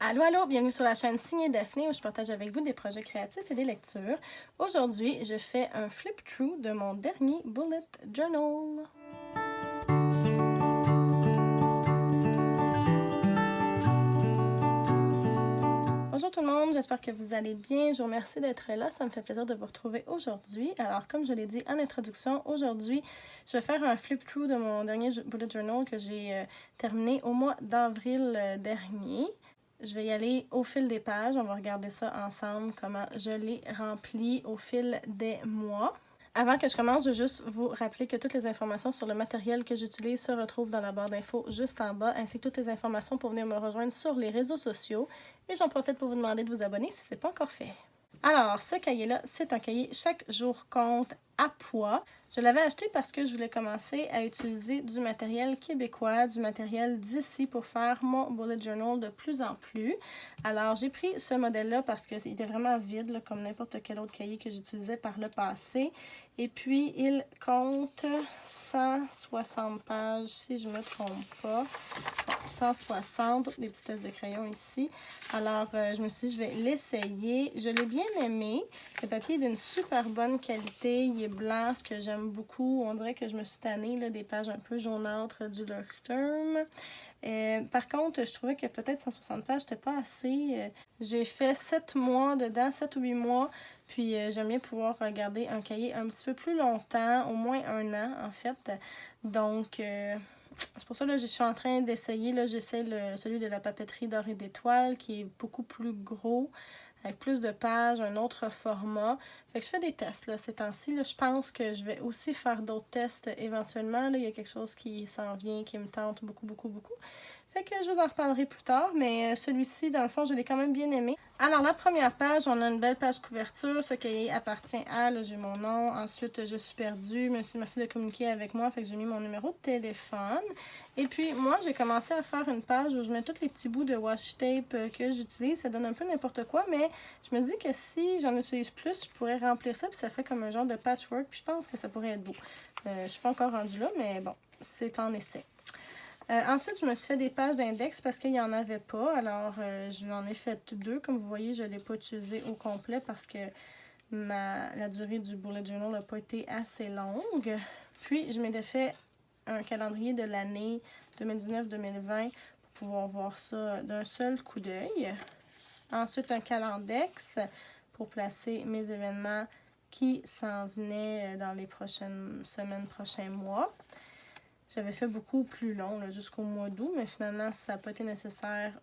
Allô, allô, bienvenue sur la chaîne Signée Daphné où je partage avec vous des projets créatifs et des lectures. Aujourd'hui, je fais un flip-through de mon dernier bullet journal. Bonjour tout le monde, j'espère que vous allez bien. Je vous remercie d'être là, ça me fait plaisir de vous retrouver aujourd'hui. Alors, comme je l'ai dit en introduction, aujourd'hui, je vais faire un flip-through de mon dernier bullet journal que j'ai terminé au mois d'avril dernier. Je vais y aller au fil des pages, on va regarder ça ensemble, comment je l'ai rempli au fil des mois. Avant que je commence, je veux juste vous rappeler que toutes les informations sur le matériel que j'utilise se retrouvent dans la barre d'infos juste en bas, ainsi que toutes les informations pour venir me rejoindre sur les réseaux sociaux. Et j'en profite pour vous demander de vous abonner si ce n'est pas encore fait. Alors, ce cahier-là, c'est un cahier Chaque jour compte à poids. Je l'avais acheté parce que je voulais commencer à utiliser du matériel québécois, du matériel d'ici pour faire mon bullet journal de plus en plus. Alors, j'ai pris ce modèle-là parce qu'il était vraiment vide, là, comme n'importe quel autre cahier que j'utilisais par le passé. Et puis, il compte 160 pages, si je ne me trompe pas. 160, des petits tests de crayon ici. Alors, je me suis dit, je vais l'essayer. Je l'ai bien aimé. Le papier est d'une super bonne qualité. Il est blanc, ce que j'aime beaucoup. On dirait que je me suis tannée là, des pages un peu jaunâtres du Leuchtturm. Par contre, je trouvais que peut-être 160 pages, c'était pas assez. J'ai fait 7 mois dedans, 7 ou 8 mois. Puis j'aime bien pouvoir garder un cahier un petit peu plus longtemps, au moins 1 an en fait. Donc, c'est pour ça que je suis en train d'essayer. J'essaie celui de la papeterie Dorée d'Étoiles qui est beaucoup plus gros, avec plus de pages, un autre format. Fait que je fais des tests là, ces temps-ci. Je pense que je vais aussi faire d'autres tests éventuellement. Là, il y a quelque chose qui s'en vient, qui me tente beaucoup, beaucoup, beaucoup. Fait que je vous en reparlerai plus tard, mais celui-ci, dans le fond, je l'ai quand même bien aimé. Alors, la première page, on a une belle page couverture. Ce cahier appartient à, là, j'ai mon nom. Ensuite, je suis perdue. Merci de communiquer avec moi. Fait que j'ai mis mon numéro de téléphone. Et puis, moi, j'ai commencé à faire une page où je mets tous les petits bouts de washi tape que j'utilise. Ça donne un peu n'importe quoi, mais je me dis que si j'en utilise plus, je pourrais remplir ça, puis ça ferait comme un genre de patchwork. Puis je pense que ça pourrait être beau. Je suis pas encore rendue là, mais bon, c'est en essai. Ensuite, je me suis fait des pages d'index parce qu'il n'y en avait pas. Alors, je l'en ai fait 2. Comme vous voyez, je ne l'ai pas utilisé au complet parce que la durée du bullet journal n'a pas été assez longue. Puis, je m'étais fait un calendrier de l'année 2019-2020 pour pouvoir voir ça d'un seul coup d'œil. Ensuite, un calendex pour placer mes événements qui s'en venaient dans les prochaines semaines, prochains mois. J'avais fait beaucoup plus long, jusqu'au mois d'août, mais finalement, ça n'a pas été nécessaire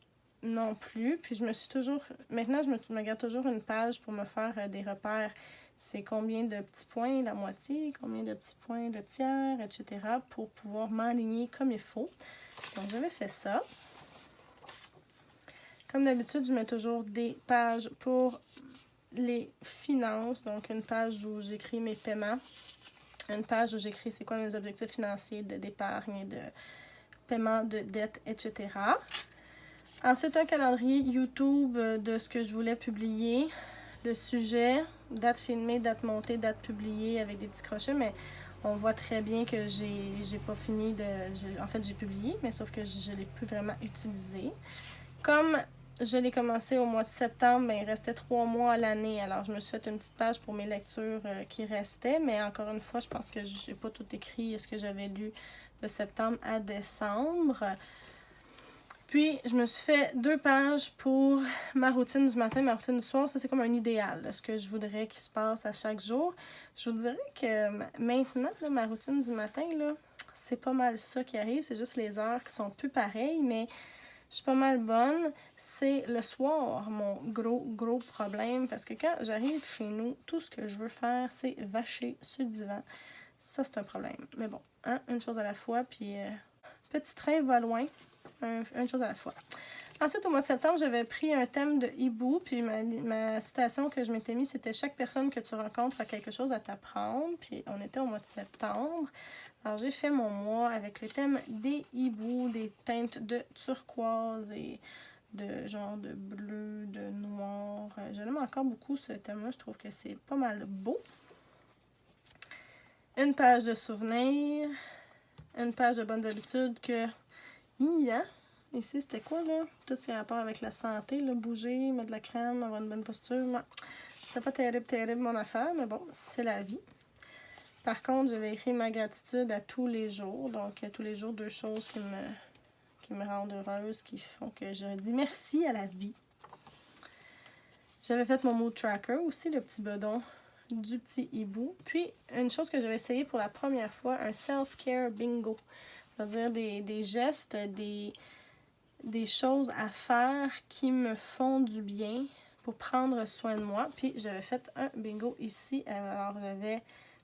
non plus. Puis je me suis toujours... Maintenant, je me garde toujours une page pour me faire des repères. C'est combien de petits points la moitié, combien de petits points le tiers, etc. pour pouvoir m'aligner comme il faut. Donc, j'avais fait ça. Comme d'habitude, je mets toujours des pages pour les finances. Donc, une page où j'écris mes paiements. Une page où j'écris c'est quoi mes objectifs financiers d'épargne, de paiement de dettes, etc. Ensuite, un calendrier YouTube de ce que je voulais publier, le sujet, date filmée, date montée, date publiée avec des petits crochets, mais on voit très bien que j'ai pas fini de... En fait, j'ai publié, mais sauf que je ne l'ai plus vraiment utilisé. Comme je l'ai commencé au mois de septembre, ben, il restait 3 mois à l'année. Alors, je me suis fait une petite page pour mes lectures qui restaient. Mais encore une fois, je pense que je n'ai pas tout écrit ce que j'avais lu de septembre à décembre. Puis, je me suis fait 2 pages pour ma routine du matin, ma routine du soir. Ça, c'est comme un idéal, là, ce que je voudrais qu'il se passe à chaque jour. Je vous dirais que maintenant, là, ma routine du matin, c'est pas mal ça qui arrive. C'est juste les heures qui sont plus pareilles, mais... Je suis pas mal bonne. C'est le soir, mon gros problème. Parce que quand j'arrive chez nous, tout ce que je veux faire, c'est vacher sur le divan. Ça, c'est un problème. Mais bon, hein, une chose à la fois. Puis, petit train va loin. Une chose à la fois. Ensuite, au mois de septembre, j'avais pris un thème de hibou. Puis, ma citation que je m'étais mise, c'était « Chaque personne que tu rencontres a quelque chose à t'apprendre. » Puis, on était au mois de septembre. Alors, j'ai fait mon mois avec le thème des hiboux, des teintes de turquoise et de genre de bleu, de noir. J'aime encore beaucoup ce thème-là. Je trouve que c'est pas mal beau. Une page de souvenirs. Une page de bonnes habitudes que... Ici, c'était quoi, là? Tout ce qui a rapport avec la santé, là, bouger, mettre de la crème, avoir une bonne posture. C'était pas terrible, mon affaire, mais bon, c'est la vie. Par contre, j'avais écrit ma gratitude à tous les jours. Donc, tous les jours, 2 choses qui me rendent heureuse, qui font que je dis merci à la vie. J'avais fait mon mood tracker aussi, le petit bedon du petit hibou. Puis, une chose que j'avais essayé pour la première fois, un self-care bingo. C'est-à-dire des gestes, des choses à faire qui me font du bien pour prendre soin de moi. Puis, j'avais fait un bingo ici. Alors, j'avais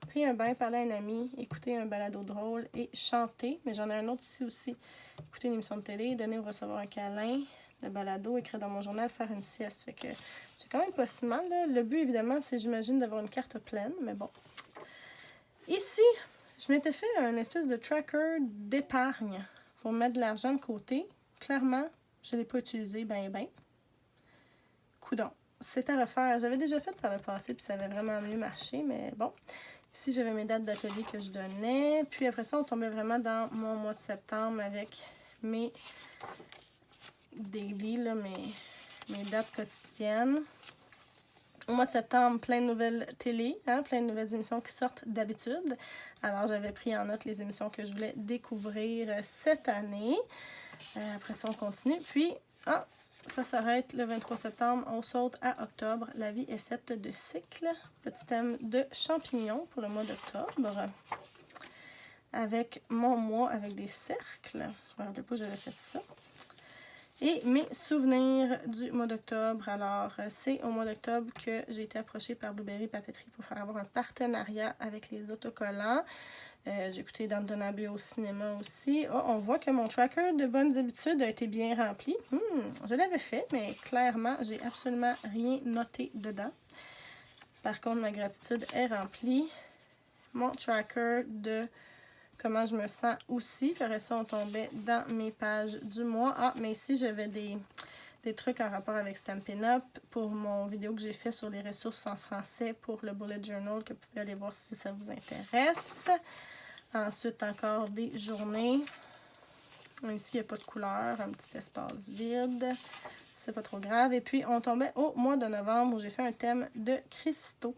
pris un bain, parlé à un ami, écouté un balado drôle et chanté. Mais j'en ai un autre ici aussi. Écouter une émission de télé, donner ou recevoir un câlin, le balado, écrire dans mon journal, faire une sieste. Fait que c'est quand même pas si mal, là. Le but, évidemment, c'est, j'imagine, d'avoir une carte pleine, mais bon. Ici, je m'étais fait un espèce de tracker d'épargne pour mettre de l'argent de côté. Clairement, je ne l'ai pas utilisé ben. Coudon. C'est à refaire. J'avais déjà fait par le passé, puis ça avait vraiment mieux marché, mais bon. Ici, j'avais mes dates d'atelier que je donnais. Puis après ça, on tombait vraiment dans mon mois de septembre avec mes daily, là, mes dates quotidiennes. Au mois de septembre, plein de nouvelles télé, hein, plein de nouvelles émissions qui sortent d'habitude. Alors, j'avais pris en note les émissions que je voulais découvrir cette année. Après ça, on continue. Puis, ça s'arrête le 23 septembre. On saute à octobre. La vie est faite de cycles. Petit thème de champignons pour le mois d'octobre. Avec mon mois avec des cercles. Je me rappelle pas que j'avais fait ça. Et mes souvenirs du mois d'octobre. Alors, c'est au mois d'octobre que j'ai été approchée par Blueberry Papeterie pour faire avoir un partenariat avec les autocollants. J'ai écouté Downton Abbey au cinéma aussi. Oh, on voit que mon tracker de bonnes habitudes a été bien rempli. Je l'avais fait, mais clairement, j'ai absolument rien noté dedans. Par contre, ma gratitude est remplie. Mon tracker de comment je me sens aussi. Après ça, on tombait dans mes pages du mois. Mais ici, j'avais des trucs en rapport avec Stampin' Up pour mon vidéo que j'ai fait sur les ressources en français pour le Bullet Journal que vous pouvez aller voir si ça vous intéresse. Ensuite, encore des journées. Ici, il n'y a pas de couleur, un petit espace vide. C'est pas trop grave. Et puis, on tombait au mois de novembre où j'ai fait un thème de cristaux.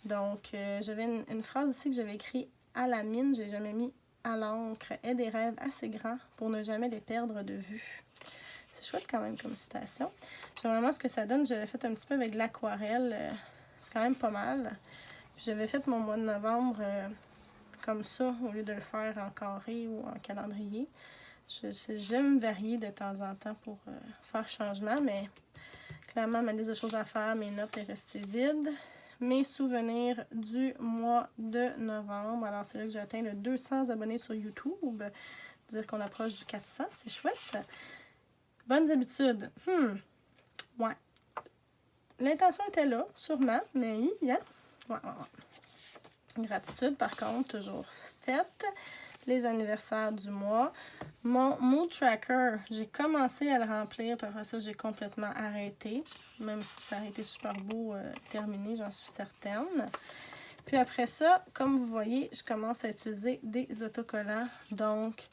Donc, j'avais une phrase ici que j'avais écrite à la mine. J'ai jamais mis à l'encre. Aie des rêves assez grands pour ne jamais les perdre de vue. C'est chouette quand même comme citation. J'aime vraiment ce que ça donne. J'avais fait un petit peu avec de l'aquarelle. C'est quand même pas mal. J'avais fait mon mois de novembre comme ça, au lieu de le faire en carré ou en calendrier. J'aime varier de temps en temps pour faire changement, mais clairement, ma liste de choses à faire, mes notes est restée vide. Mes souvenirs du mois de novembre. Alors, c'est là que j'ai atteint le 200 abonnés sur YouTube. Dire qu'on approche du 400, c'est chouette. Bonnes habitudes. Ouais. L'intention était là, sûrement, mais hein? Ouais. Gratitude, par contre, toujours faite. Les anniversaires du mois. Mon mood tracker, j'ai commencé à le remplir, puis après ça, j'ai complètement arrêté. Même si ça a été super beau terminé, j'en suis certaine. Puis après ça, comme vous voyez, je commence à utiliser des autocollants. Donc,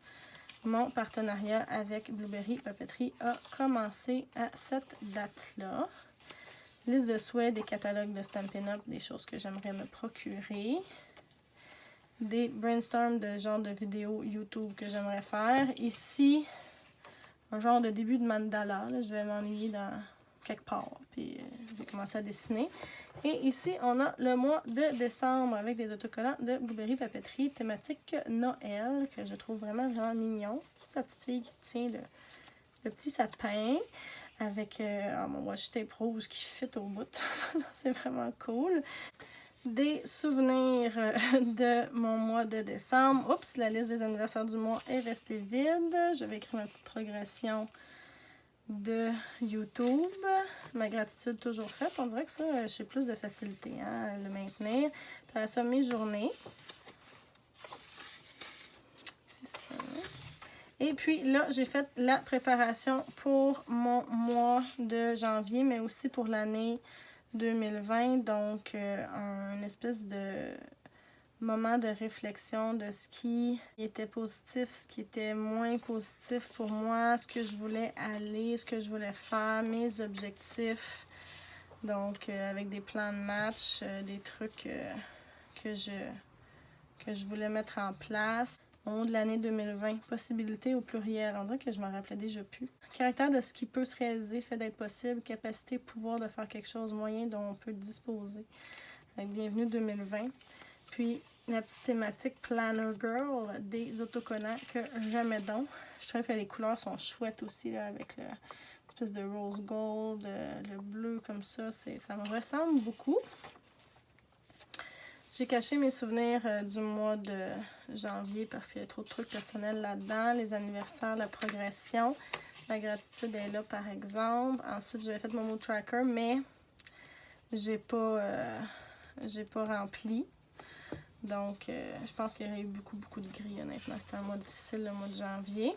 mon partenariat avec Blueberry Papeterie a commencé à cette date-là. Liste de souhaits, des catalogues de Stampin' Up, des choses que j'aimerais me procurer. Des brainstorms de genre de vidéos YouTube que j'aimerais faire. Ici, un genre de début de mandala. Là, je vais m'ennuyer dans quelque part. Puis, je vais commencer à dessiner. Et ici, on a le mois de décembre avec des autocollants de Blueberry Papeterie thématique Noël que je trouve vraiment, vraiment mignon. C'est la petite fille qui tient le petit sapin avec mon washi tape rouge qui fit au bout. C'est vraiment cool. Des souvenirs de mon mois de décembre. Oups, la liste des anniversaires du mois est restée vide. Je vais écrire ma petite progression de YouTube. Ma gratitude toujours faite. On dirait que ça, j'ai plus de facilité à le maintenir. Puis après ça, mes journées. Et puis là, j'ai fait la préparation pour mon mois de janvier, mais aussi pour l'année 2020. Donc, une espèce de moment de réflexion de ce qui était positif, ce qui était moins positif pour moi, ce que je voulais aller, ce que je voulais faire, mes objectifs. Donc, avec des plans de match, des trucs que je voulais mettre en place. Au long de l'année 2020, possibilités au pluriel. On dirait que je m'en rappelais déjà plus. Caractère de ce qui peut se réaliser, fait d'être possible, capacité, pouvoir de faire quelque chose, moyen dont on peut disposer. Avec Bienvenue 2020. Puis, la petite thématique Planner Girl des autocollants que j'aimais donc. Je trouve que les couleurs sont chouettes aussi, là, avec l'espèce de rose gold, le bleu comme ça. Ça me ressemble beaucoup. J'ai caché mes souvenirs du mois de janvier parce qu'il y a trop de trucs personnels là-dedans. Les anniversaires, la progression. La gratitude est là, par exemple. Ensuite, j'avais fait mon mood tracker, mais j'ai pas rempli. Donc, je pense qu'il y aurait eu beaucoup de gris, honnêtement. C'était un mois difficile, le mois de janvier.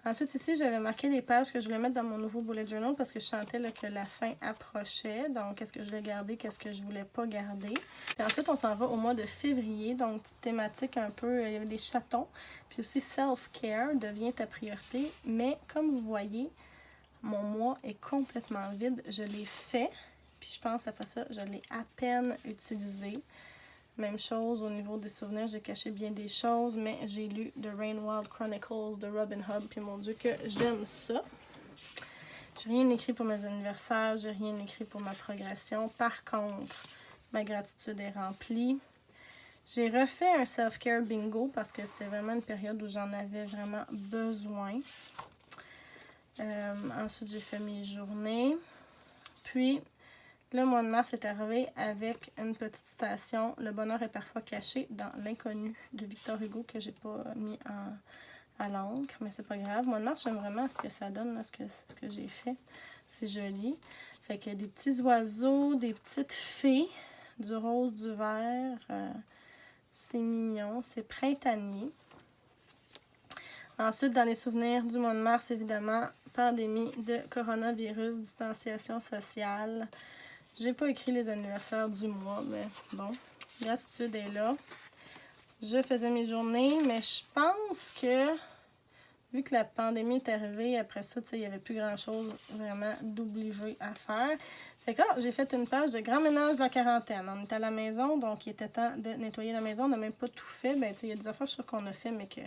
Ensuite, ici, j'avais marqué les pages que je voulais mettre dans mon nouveau bullet journal parce que je sentais là, que la fin approchait. Donc, qu'est-ce que je voulais garder, qu'est-ce que je voulais pas garder. Puis ensuite, on s'en va au mois de février. Donc, petite thématique un peu, il y avait des chatons. Puis aussi, self-care devient ta priorité. Mais comme vous voyez, mon mois est complètement vide. Je l'ai fait. Puis je pense après ça, je l'ai à peine utilisé. Même chose au niveau des souvenirs, j'ai caché bien des choses, mais j'ai lu The Rainwild Chronicles de Robin Hobb, puis mon Dieu que j'aime ça. J'ai rien écrit pour mes anniversaires, j'ai rien écrit pour ma progression. Par contre, ma gratitude est remplie. J'ai refait un self-care bingo parce que c'était vraiment une période où j'en avais vraiment besoin. Ensuite, j'ai fait mes journées. Puis, le mois de mars est arrivé avec une petite citation. Le bonheur est parfois caché dans l'inconnu de Victor Hugo que j'ai pas mis à l'encre, mais c'est pas grave. Le mois de mars, j'aime vraiment ce que ça donne, là, ce que j'ai fait. C'est joli. Fait que des petits oiseaux, des petites fées, du rose, du vert. C'est mignon, c'est printanier. Ensuite, dans les souvenirs du mois de mars, évidemment, pandémie de coronavirus, distanciation sociale. J'ai pas écrit les anniversaires du mois, mais bon, gratitude est là. Je faisais mes journées, mais je pense que, vu que la pandémie est arrivée, après ça, il n'y avait plus grand-chose vraiment d'obligé à faire. Fait que j'ai fait une page de grand ménage de la quarantaine. On était à la maison, donc il était temps de nettoyer la maison. On n'a même pas tout fait. Ben, il y a des affaires, je suis sûre qu'on a fait, mais que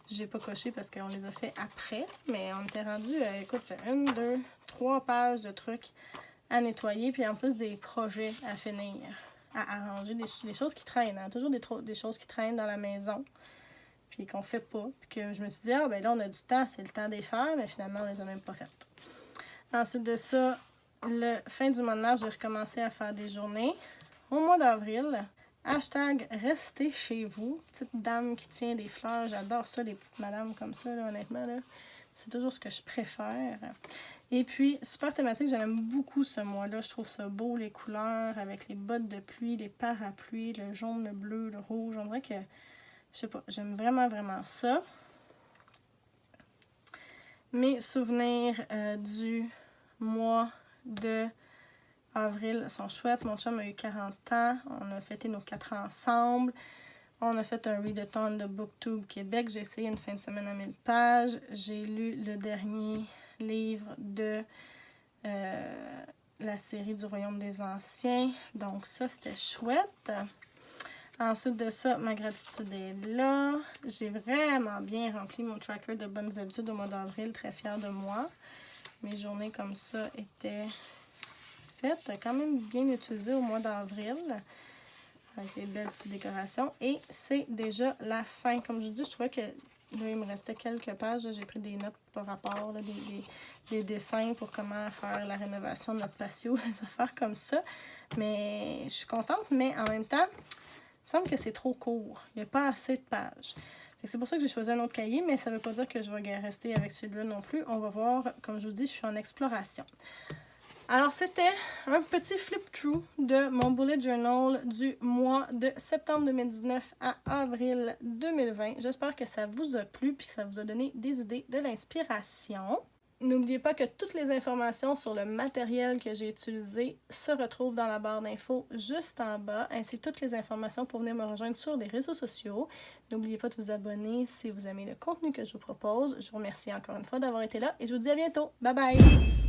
j'ai pas coché parce qu'on les a fait après. Mais on était rendu, écoute, 1, 2, 3 pages de trucs à nettoyer, puis en plus des projets à finir, à arranger, des choses qui traînent, hein? Toujours des choses qui traînent dans la maison, puis qu'on fait pas, puis que je me suis dit, ah ben là on a du temps, c'est le temps de les faire, mais finalement on les a même pas faites. Ensuite de ça, le fin du mois de mars, j'ai recommencé à faire des journées. Au mois d'avril, hashtag restez chez vous, petite dame qui tient des fleurs, j'adore ça, les petites madames comme ça, là, honnêtement, là. C'est toujours ce que je préfère. Et puis, super thématique, j'aime beaucoup ce mois-là. Je trouve ça beau, les couleurs, avec les bottes de pluie, les parapluies, le jaune, le bleu, le rouge. On dirait que, je sais pas, j'aime vraiment ça. Mes souvenirs du mois de avril sont chouettes. Mon chum a eu 40 ans. On a fêté nos 4 ans ensemble. On a fait un readathon de BookTube Québec. J'ai essayé une fin de semaine à 1000 pages. J'ai lu le dernier livre de la série du Royaume des Anciens. Donc ça, c'était chouette. Ensuite de ça, ma gratitude est là. J'ai vraiment bien rempli mon tracker de bonnes habitudes au mois d'avril. Très fière de moi. Mes journées comme ça étaient faites. Quand même bien utilisées au mois d'avril. Avec les belles petites décorations. Et c'est déjà la fin. Comme je vous dis, je trouvais que là, il me restait quelques pages. J'ai pris des notes par rapport, là, des dessins pour comment faire la rénovation de notre patio, des affaires comme ça. Mais je suis contente, mais en même temps, il me semble que c'est trop court. Il n'y a pas assez de pages. C'est pour ça que j'ai choisi un autre cahier, mais ça ne veut pas dire que je vais rester avec celui-là non plus. On va voir, comme je vous dis, je suis en exploration. Alors, c'était un petit flip-through de mon bullet journal du mois de septembre 2019 à avril 2020. J'espère que ça vous a plu et que ça vous a donné des idées, de l'inspiration. N'oubliez pas que toutes les informations sur le matériel que j'ai utilisé se retrouvent dans la barre d'infos juste en bas, ainsi que toutes les informations pour venir me rejoindre sur les réseaux sociaux. N'oubliez pas de vous abonner si vous aimez le contenu que je vous propose. Je vous remercie encore une fois d'avoir été là et je vous dis à bientôt. Bye bye!